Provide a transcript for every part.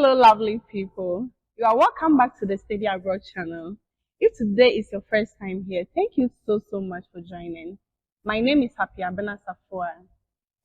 Hello, lovely people. You are welcome back to the Study Abroad channel. If today is your first time here, thank you so much for joining. My name is Happy Abena Safua,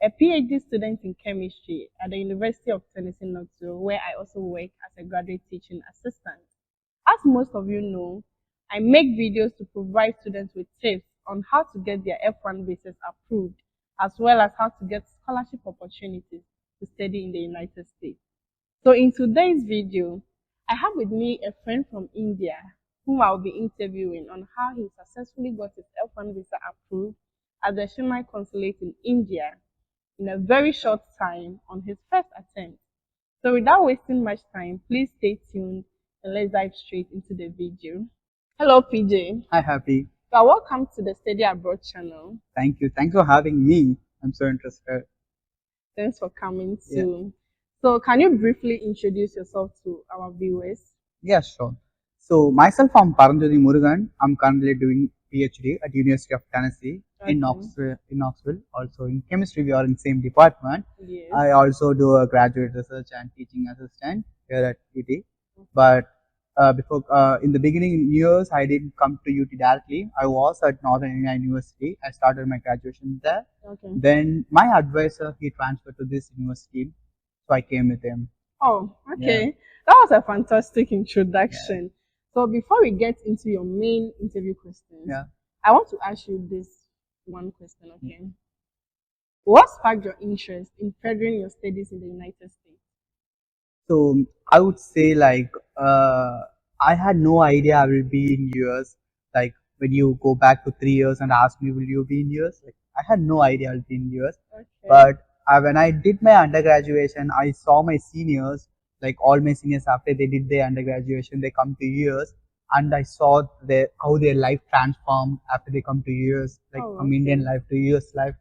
a PhD student in chemistry at the University of Tennessee, Knoxville, where I also work as a graduate teaching assistant. As most of you know, I make videos to provide students with tips on how to get their F-1 visas approved, as well as how to get scholarship opportunities to study in the United States. So in today's video, I have with me a friend from India whom I'll be interviewing on how he successfully got his F-1 visa approved at the Chennai consulate in India in a very short time on his first attempt. So without wasting much time, please stay tuned and let's dive straight into the video. Hello PJ. Hi, Happy. You are welcome to the Study Abroad channel. Thank you. Thanks for having me. I'm so interested. Thanks for coming too. So can you briefly introduce yourself to our viewers? Yeah, sure. So myself, I'm Paranjoti Murugan. I'm currently doing PhD at University of Tennessee in Knoxville. Also in chemistry, we are in same department. Yes. I also do a graduate research and teaching assistant here at UT. But in the beginning years, I didn't come to UT directly. I was at Northern India University. I started my graduation there. Okay. Then my advisor, he transferred to this university. So I came with him. Oh, okay. Yeah. That was a fantastic introduction. Yeah. So before we get into your main interview questions, I want to ask you this one question, okay? What sparked your interest in furthering your studies in the United States? So I would say I had no idea I will be in US. Like when you go back to 3 years and ask me, will you be in US? Like I had no idea I'll be in US. Okay. But when I did my undergraduation, I saw my seniors, like all my seniors after they did their undergraduation, they come to US, and I saw how their life transformed after they come to US, like from Indian life to US life.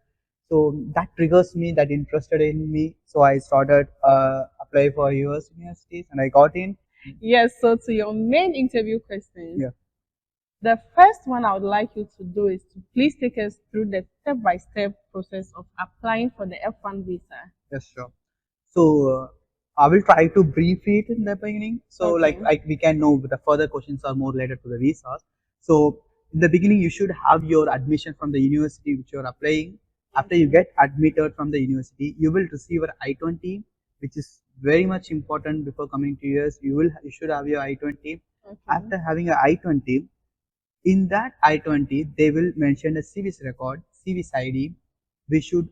So that triggers me, that interested in me. So I started apply for US universities and I got in. Yes, so to your main interview questions. Yeah. The first one I would like you to do is to please take us through the step-by-step process of applying for the F-1 visa. Yes, sure. So I will try to brief it in the beginning. So like we can know the further questions are more related to the visas. So in the beginning, you should have your admission from the university which you are applying. After you get admitted from the university, you will receive an I-20, which is very much important before coming to US. You should have your I-20. Okay. After having an I-20, in that I-20, they will mention a CVS record, CVS ID. We should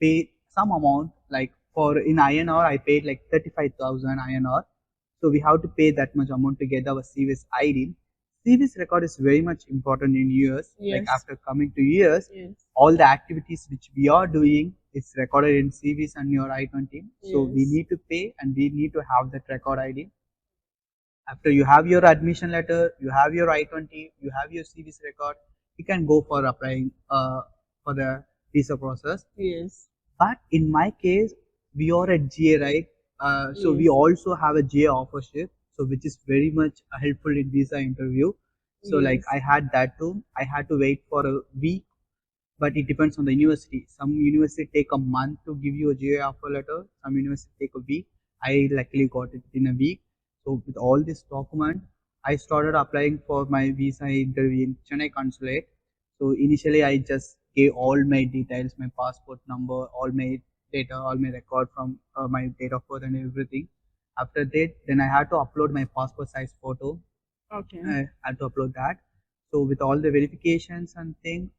pay some amount, like in INR, I paid like 35,000 INR. So we have to pay that much amount to get our CVS ID. CVS record is very much important in US. Yes. Like after coming to US, all the activities which we are doing is recorded in CVS and your I-20. So we need to pay and we need to have that record ID. After you have your admission letter, you have your I-20, you have your CVS record, you can go for applying for the visa process. Yes. But in my case, we are at GA, right? So we also have a GA offership, so which is very much helpful in visa interview. So like I had that too. I had to wait for a week, but it depends on the university. Some university take a month to give you a GA offer letter. Some university take a week. I luckily got it in a week. So with all this document, I started applying for my visa interview in Chennai consulate. So initially I just gave all my details, my passport number, all my data, all my record from my date of birth and everything. After that, then I had to upload my passport size photo. Okay. I had to upload that. So with all the verifications and thing,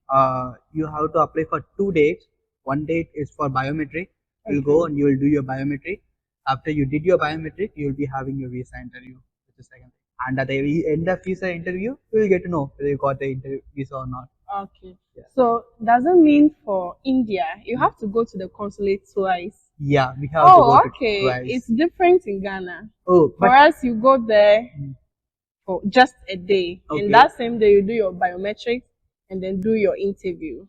you have to apply for 2 dates. One date is for biometric. You'll go and you will do your biometric. After you did your biometric, you will be having your visa interview, which is second thing. And at the end of visa interview, you will get to know whether you got the visa or not. Okay. Yeah. So does it mean for India, you have to go to the consulate twice? Yeah, we have to go to twice. It's different in Ghana. Oh, for us, you go there for just a day. And that same day, you do your biometrics and then do your interview.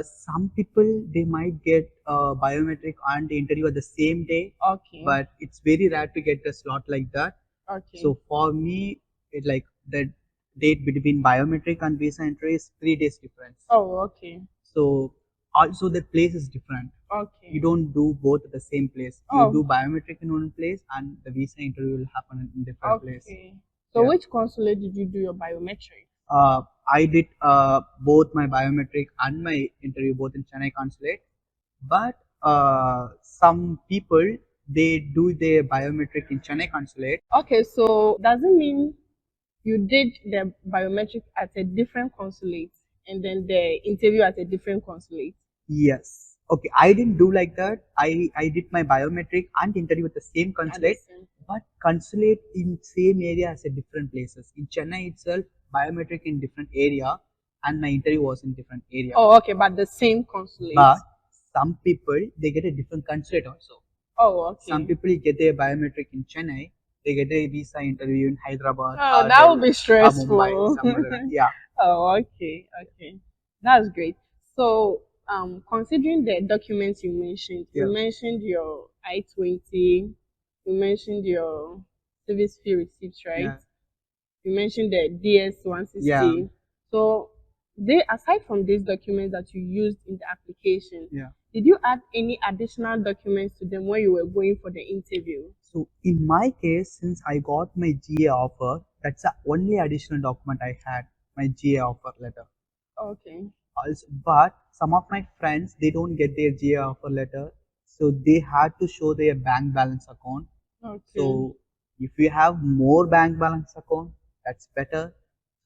Some people, they might get biometric and the interview at the same day. Okay. But it's very rare to get a slot like that. Okay. So for me, it like the date between biometric and visa entry is 3 days difference. Oh, okay. So also the place is different. You Okay. don't do both at the same place. You do Oh, biometric in one place, and the visa interview will happen in different place. okay. So Yeah. which consulate did you do your biometric? I did both my biometric and my interview both in Chennai consulate. But some people they do their biometric in Chennai consulate. Okay, so does it mean you did the biometric at a different consulate and then the interview at a different consulate? Yes. Okay, I didn't do like that. I did my biometric and interview at the same At the consulate, same. but consulate in same area as a different places. In Chennai itself, biometric in different area, and my interview was in different area. Oh, okay, but the same consulate. But some people they get a different consulate also. Oh, Some okay. people get their biometric in Chennai, they get a visa interview in Hyderabad Oh, or that would Delhi be or Mumbai, stressful. some other. Yeah, Oh, okay, okay. That's great. So, considering the documents yeah, you mentioned your I-20, you mentioned your service fee receipts, right? yeah, You mentioned the DS yeah, 160. So, they aside from these documents that you used in the application, yeah. did you add any additional documents to them when you were going for the interview? So in my case, since I got my GA offer, that's the only additional document I had, my GA offer letter. Okay. Also, but some of my friends they don't get their GA offer letter, so they had to show their bank balance account. Okay. So if you have more bank balance account, that's better.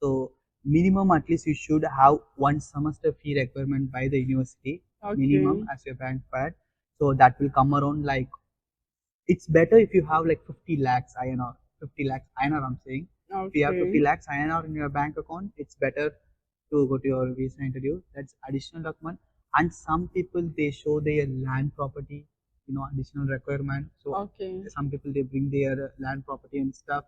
So minimum at least you should have one semester fee requirement by the university minimum Okay. as your bank pad. So that will come around like it's better if you have like 50 lakhs INR, 50 lakhs INR I'm saying. If you have 50 Okay. lakhs INR in your bank account, it's better to go to your visa interview. That's additional document. And some people they show their land property, additional requirement. So Okay. some people they bring their land property and stuff.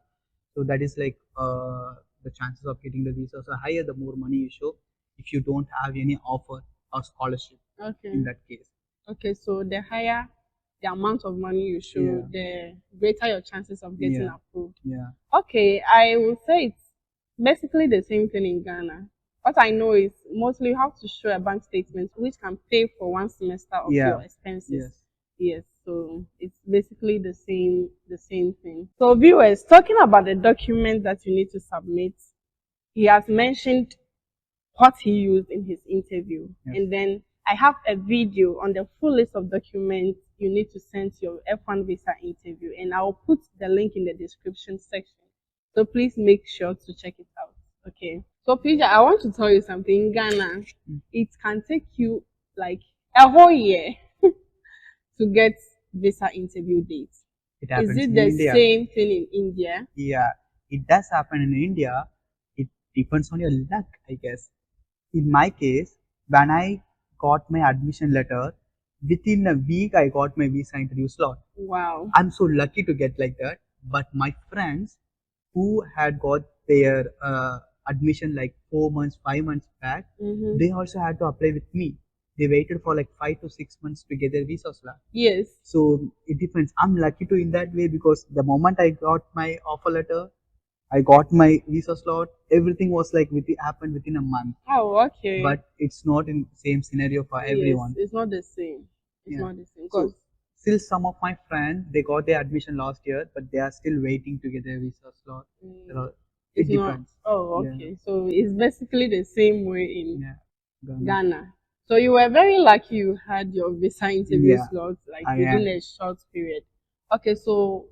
So that is like the chances of getting the visa are higher the more money you show if you don't have any offer or scholarship in Okay. that case. Okay. So the higher the amount of money you show, Yeah, the greater your chances of getting yeah, approved. yeah, Okay. I will say it's basically the same thing in Ghana. What I know is mostly you have to show a bank statement which can pay for one semester of yeah, your expenses. yes. Yes, so it's basically the same thing. So viewers, talking about the document that you need to submit, he has mentioned what he used in his interview. Yes. And then I have a video on the full list of documents you need to send to your F-1 visa interview, and I'll put the link in the description section. So please make sure to check it out. Okay. So Peter, I want to tell you something. In Ghana, Mm. it can take you like a whole year to get visa interview dates. It Is happens it in the India. same thing in India? Yeah, it does happen in India. It depends on your luck, I guess. In my case, when I got my admission letter, within a week I got my visa interview slot. Wow. I'm so lucky to get like that. But my friends who had got their admission like 4 months, 5 months back, Mm-hmm. they also had to apply with me. They waited for like 5 to 6 months to get their visa slot. Yes. So it depends. I'm lucky to in that way because the moment I got my offer letter, I got my visa slot. Everything was like happened within a month. Oh, okay. But it's not in same scenario for Yes, everyone. it's not the same. It's Yeah. not the same. So Because still some of my friends they got their admission last year, but they are still waiting to get their visa slot. So it it's not. depends. Oh, Yeah. okay. So it's basically the same way in Yeah. Ghana. Ghana. So you were very lucky you had your visa interview Yeah. slot like I within am. a short period. Okay, so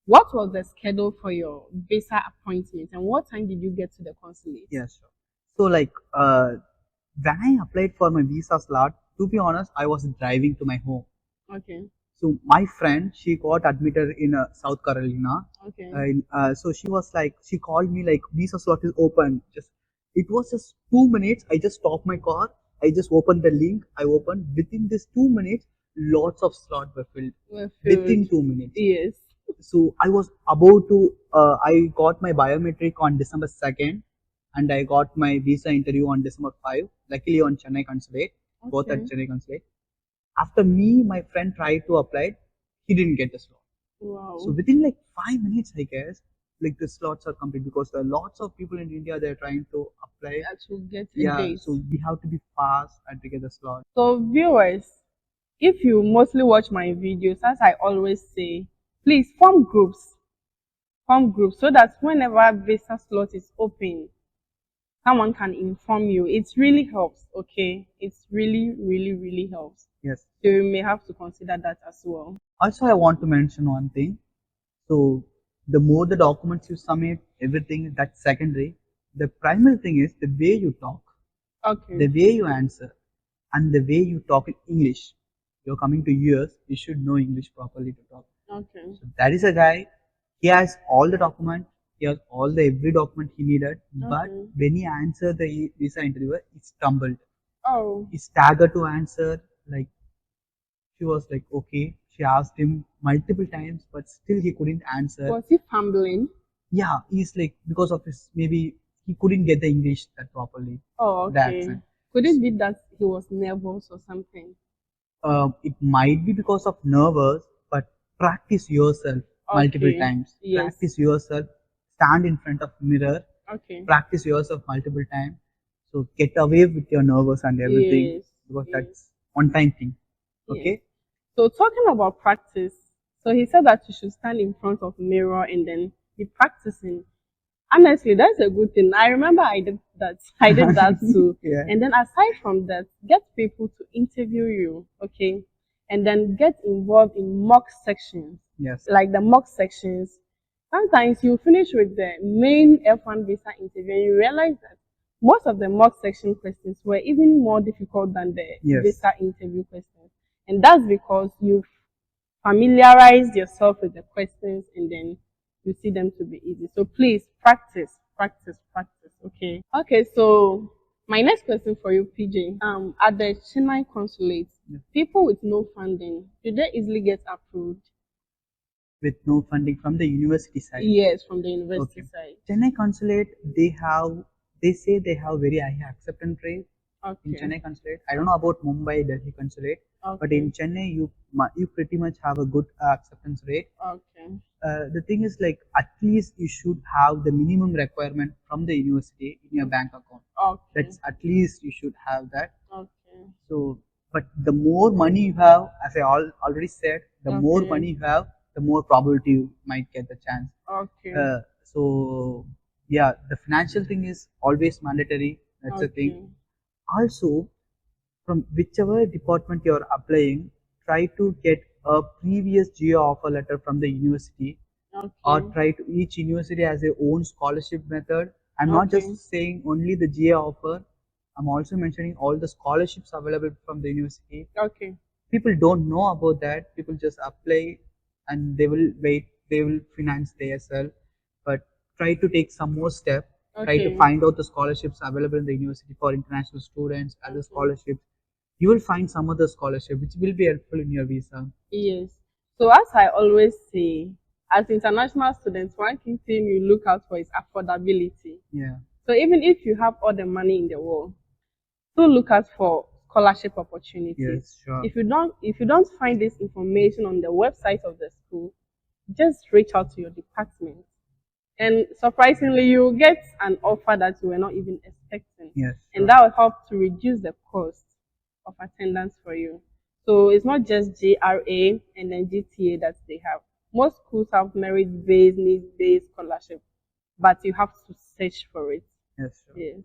what was the schedule for your visa appointment and what time did you get to the consulate? Yeah, sure. So like when I applied for my visa slot, to be honest, I was driving to my home. Okay, So my friend, she got admitted in South Carolina. okay, So she was like, she called me like, visa slot is open. It was just 2 minutes. I just stopped my car. I just opened the link. I opened within this 2 minutes. Lots of slots were filled well filled. within 2 minutes. Yes. So I was about to. I got my biometric on December 2nd, and I got my visa interview on December 5. Luckily on Chennai consulate, both at Okay. Chennai consulate. After me, my friend tried to apply, he didn't get the slot. So Wow. within like 5 minutes, I guess, like the slots are complete because there are lots of people in India they're trying to apply. That will get a Yeah, date. so we have to be fast and to get the slot. So viewers, If you mostly watch my videos, as I always say, please form groups so that whenever visa slot is open, someone can inform you. It really helps, okay? It's really, really, really helps. Yes. So you may have to consider that as well. Also, I want to mention one thing. So the more the documents you submit, everything that's secondary. The primary thing is the way you talk, the Okay. way you answer, and the way you talk in English. You're coming to US, you should know English properly to talk. Okay. So that is a guy. He has all the document. He has all the every document he needed. But Okay. when he answered the visa interviewer, he stumbled. Oh, He staggered to answer. Like she was like, okay. She asked him multiple times, but still he couldn't answer. was he fumbling? Yeah, he's like because of his maybe he couldn't get the English that properly, Oh, the okay. accent. Could it be that he was nervous or something? It might be because of nervous, but practice yourself multiple Okay. times. Yes. Practice yourself. Stand in front of mirror. Okay. Practice yourself multiple times. So get away with your nervous and everything Yes. because Yes. that's one time thing. Yes. Okay. So talking about practice, so he said that you should stand in front of mirror and then be practicing. Honestly, that's a good thing. I remember I did that. I did that too. Yeah. And then aside from that, get people to interview you, okay? And then get involved in mock sections, Yes. like the mock sections. Sometimes you finish with the main F-1 visa interview and you realize that most of the mock section questions were even more difficult than the Yes. visa interview questions. And that's because you've familiarized yourself with the questions and then you see them to be easy. So please practice, practice, practice. Okay. Okay. So my next question for you, PJ. At the Chennai consulate, Yeah. people with no funding, do they easily get approved? With no funding from the university side. Yes, from the university Okay. side. Chennai consulate, they say they have very high acceptance rate in Okay. Chennai consulate. I don't know about Mumbai, Delhi consulate, but Okay. in Chennai, you pretty much have a good acceptance rate. Okay. The thing is like at least you should have the minimum requirement from the university in your bank account. Okay. That's at least you should have that. Okay. So, but the more money you have, as I already said, the more Okay. money you have, the more probability you might get the chance. Okay. So yeah, the financial thing is always mandatory. That's the Okay. thing. Also, from whichever department you're applying, try to get a previous GO offer letter from the university, or Okay. try to each university has their own scholarship method. I'm not Okay. just saying only the GA offer. I'm also mentioning all the scholarships available from the university. Okay. People don't know about that. People just apply and they will wait. They will finance themselves. But try to take some more step. Try to Okay. find out the scholarships available in the university for international students, other Okay. scholarships. You will find some other scholarship which will be helpful in your visa. Yes. So as I always say, as international students, one key thing you look out for is affordability. Yeah. So even if you have all the money in the world, still look out for scholarship opportunities. Yes, sure. If you don't find this information on the website of the school, just reach out to your department. And surprisingly, you'll get an offer that you were not even expecting. Yes. And Sure. that will help to reduce the cost of attendance for you. So it's not just JRA and then GTA that they have. Most schools have merit-based, needs-based scholarship, but you have to search for it. Yes, sure. Yes.